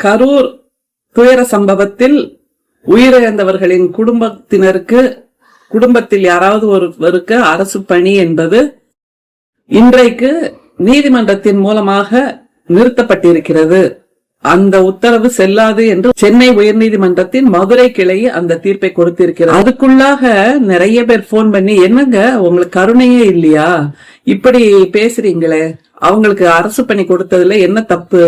கரூர் துயர சம்பவத்தில் உயிரிழந்தவர்களின் குடும்பத்தில் யாராவது ஒருவருக்கு அரசு பணி என்பது இன்றைக்கு நீதிமன்றத்தின் மூலமாக நிறுத்தப்பட்டிருக்கிறது. அந்த உத்தரவு செல்லாது என்று சென்னை உயர்நீதிமன்றத்தின் மதுரை கிளை அந்த தீர்ப்பை கொடுத்திருக்கிறது. அதுக்குள்ளாக நிறைய பேர் போன் பண்ணி, என்னங்க உங்களுக்கு கருணையே இல்லையா, இப்படி பேசுறீங்களே, அவங்களுக்கு அரசு பணி கொடுத்ததுல என்ன தப்பு,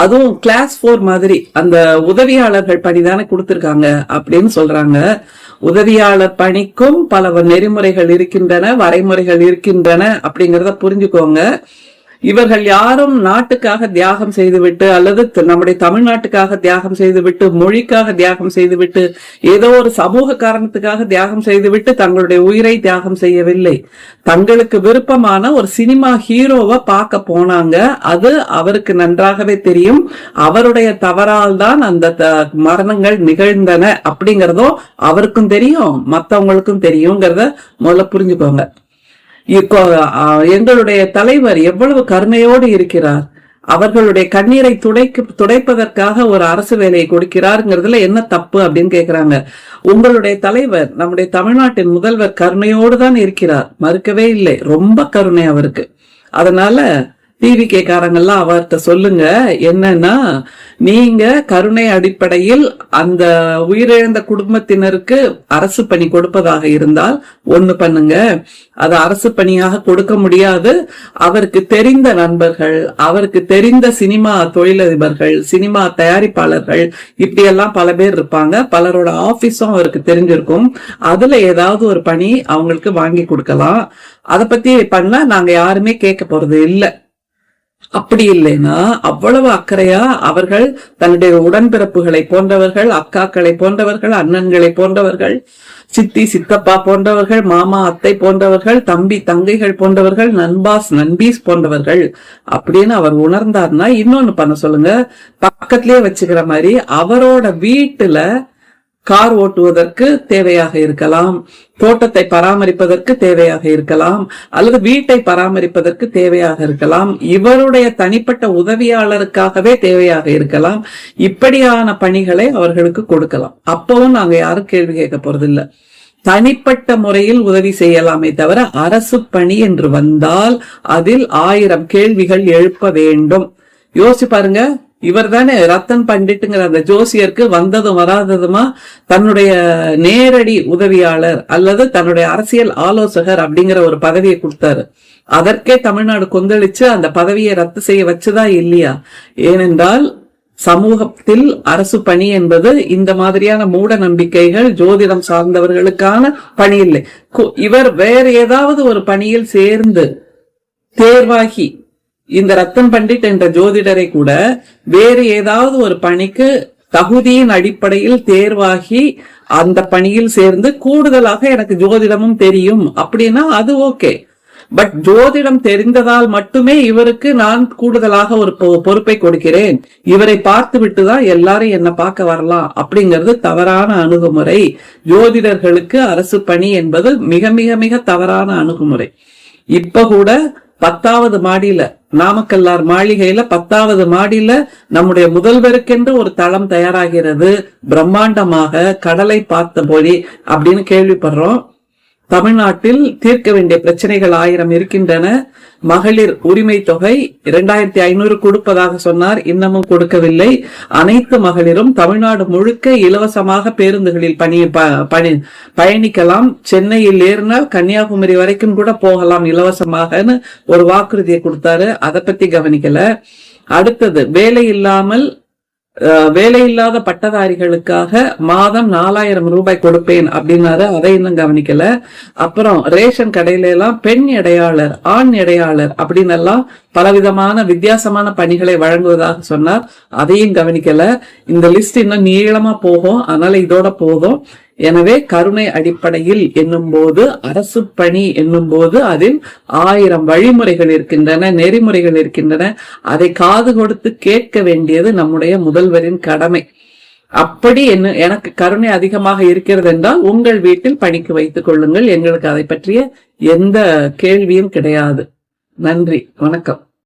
அதுவும் கிளாஸ் 4 மாதிரி அந்த உதவியாளர்கள் பணிதானே கொடுத்திருக்காங்க அப்படின்னு சொல்றாங்க. உதவியாளர் பணிக்கும் பல நெறிமுறைகள் இருக்கின்றன, வரைமுறைகள் இருக்கின்றன அப்படிங்கறத புரிஞ்சுக்கோங்க. இவர்கள் யாரும் நாட்டுக்காக தியாகம் செய்துவிட்டு அல்லது நம்முடைய தமிழ்நாட்டுக்காக தியாகம் செய்துவிட்டு, மொழிக்காக தியாகம் செய்துவிட்டு, ஏதோ ஒரு சமூக காரணத்துக்காக தியாகம் செய்துவிட்டு தங்களுடைய உயிரை தியாகம் செய்யவில்லை. தங்களுக்கு விருப்பமான ஒரு சினிமா ஹீரோவை பார்க்க போனாங்க. அது அவருக்கு நன்றாகவே தெரியும். அவருடைய தவறால் தான் அந்த மரணங்கள் நிகழ்ந்தன அப்படிங்கறதும் அவருக்கும் தெரியும், மத்தவங்களுக்கும் தெரியுங்கிறத முதல்ல புரிஞ்சுக்கோங்க. எங்களுடைய தலைவர் எவ்வளவு கருணையோடு இருக்கிறார். அவர்களுடைய கண்ணீரை துடைப்பதற்காக ஒரு அரசு வேலையை கொடுக்கிறாருங்கிறதுல என்ன தப்பு அப்படின்னு கேக்குறாங்க. உங்களுடைய தலைவர், நம்முடைய தமிழ்நாட்டின் முதல்வர் கருணையோடு தான் இருக்கிறார், மறுக்கவே இல்லை. ரொம்ப கருணை அவருக்கு. அதனால டிவி காரங்கெல்லாம் அவர்கிட்ட சொல்லுங்க, என்னன்னா நீங்க கருணை அடிப்படையில் அந்த உயிரிழந்த குடும்பத்தினருக்கு அரசு பணி கொடுப்பதாக இருந்தால் ஒண்ணு பண்ணுங்க. அது அரசு பணியாக கொடுக்க முடியாது. அவருக்கு தெரிந்த நண்பர்கள், அவருக்கு தெரிந்த சினிமா தொழிலதிபர்கள், சினிமா தயாரிப்பாளர்கள், இப்படி எல்லாம் பல பேர் இருப்பாங்க. பலரோட ஆபீஸும் அவருக்கு தெரிஞ்சிருக்கும். அதுல ஏதாவது ஒரு பணி அவங்களுக்கு வாங்கி கொடுக்கலாம். அதை பத்தி பண்ண நாங்க யாருமே கேட்க போறது இல்லை. அப்படி இல்லைன்னா அவ்வளவு அக்கறையா அவர்கள் தன்னுடைய உடன்பிறப்புகளை போன்றவர்கள், அக்காக்களை போன்றவர்கள், அண்ணன்களை போன்றவர்கள், சித்தி சித்தப்பா போன்றவர்கள், மாமா அத்தை போன்றவர்கள், தம்பி தங்கைகள் போன்றவர்கள், நண்பீஸ் போன்றவர்கள் அப்படின்னு அவர் உணர்ந்தார்னா இன்னொன்னு பண்ண சொல்லுங்க. பக்கத்திலேயே வச்சுக்கிற மாதிரி அவரோட வீட்டுல கார் ஓட்டுவதற்கு தேவையாக இருக்கலாம், தோட்டத்தை பராமரிப்பதற்கு தேவையாக இருக்கலாம், அல்லது வீட்டை பராமரிப்பதற்கு தேவையாக இருக்கலாம், இவருடைய தனிப்பட்ட உதவியாளருக்காகவே தேவையாக இருக்கலாம். இப்படியான பணிகளை அவர்களுக்கு கொடுக்கலாம். அப்பவும் நாங்க யாரும் கேள்வி கேட்க போறதில்லை. தனிப்பட்ட முறையில் உதவி செய்யலாமே தவிர அரசு பணி என்று வந்தால் அதில் 1000 கேள்விகள் எழுப்ப வேண்டும். யோசிச்சு பாருங்க. இவர் தானே ரத்தன் பண்டிட்டுங்கிற அந்த ஜோசியருக்கு வந்ததும் வராததுமா தன்னுடைய நேரடி உதவியாளர் அல்லது தன்னுடைய அரசியல் ஆலோசகர் அப்படிங்கிற ஒரு பதவியை கொடுத்தாரு. அதற்கே தமிழ்நாடு கொந்தளிச்சு அந்த பதவியை ரத்து செய்ய வச்சுதா இல்லையா? ஏனென்றால் சமூகத்தில் அரசு பணி என்பது இந்த மாதிரியான மூட நம்பிக்கைகள், ஜோதிடம் சார்ந்தவர்களுக்கான பணி இல்லை. இவர் வேற ஏதாவது ஒரு பணியில் சேர்ந்து தேர்வாகி, இந்த ரத்தன் பண்டிட் என்ற ஜோதிடரை கூட வேறு ஏதாவது ஒரு பணிக்கு தகுதியின் அடிப்படையில் தேர்வாகி அந்த பணியில் சேர்ந்து கூடுதலாக எனக்கு ஜோதிடமும் தெரியும் அப்படின்னா அது ஓகே. பட் ஜோதிடம் தெரிந்ததால் மட்டுமே இவருக்கு நான் கூடுதலாக ஒரு பொறுப்பை கொடுக்கிறேன், இவரை பார்த்து விட்டுதான் எல்லாரும் என்ன பார்க்க வரலாம் அப்படிங்கிறது தவறான அணுகுமுறை. ஜோதிடர்களுக்கு அரசு பணி என்பது மிக மிக மிக தவறான அணுகுமுறை. இப்ப கூட 10வது மாடியில, நாமக்கல்லார் மாளிகையில 10வது மாடியில நம்முடைய முதல்வருக்கென்று ஒரு தளம் தயாராகிறது. பிரம்மாண்டமாக கடலை பார்த்த போலி அப்படின்னு கேள்விப்படுறோம். தமிழ்நாட்டில் தீர்க்க வேண்டிய பிரச்சனைகள் 1000 இருக்கின்றன. மகளிர் உரிமை தொகை 2500 கொடுப்பதாக சொன்னார், இன்னமும் கொடுக்கவில்லை. அனைத்து மகளிரும் தமிழ்நாடு முழுக்க இலவசமாக பேருந்துகளில் பயணிக்கலாம். சென்னையில் ஏறினால் கன்னியாகுமரி வரைக்கும் கூட போகலாம் இலவசமாகன்னு ஒரு வாக்குறுதியை கொடுத்தாரு. அதை பத்தி கவனிக்கல. அடுத்தது வேலையில்லாத பட்டதாரிகளுக்காக மாதம் 4000 ரூபாய் கொடுப்பேன் அப்படின்னாரு. அதை இன்னும் கவனிக்கல. அப்புறம் ரேஷன் கடையில எல்லாம் பெண் எடையாளர், ஆண் எடையாளர் அப்படின்னு எல்லாம் பலவிதமான வித்தியாசமான பணிகளை வழங்குவதாக சொன்னார். அதையும் கவனிக்கல. இந்த லிஸ்ட் இன்னும் நீளமா போகும், அதனால இதோட போதும். எனவே கருணை அடிப்படையில் என்னும் போது, அரசு பணி என்னும் போது அதில் 1000 வழிமுறைகள் இருக்கின்றன, நெறிமுறைகள் இருக்கின்றன. அதை காது கொடுத்து கேட்க வேண்டியது நம்முடைய முதல்வரின் கடமை. அப்படி எனக்கு கருணை அதிகமாக இருக்கிறது என்றால் உங்கள் வீட்டில் பணிக்கு வைத்துக் கொள்ளுங்கள். எங்களுக்கு அதை பற்றிய எந்த கேள்வியும் கிடையாது. நன்றி, வணக்கம்.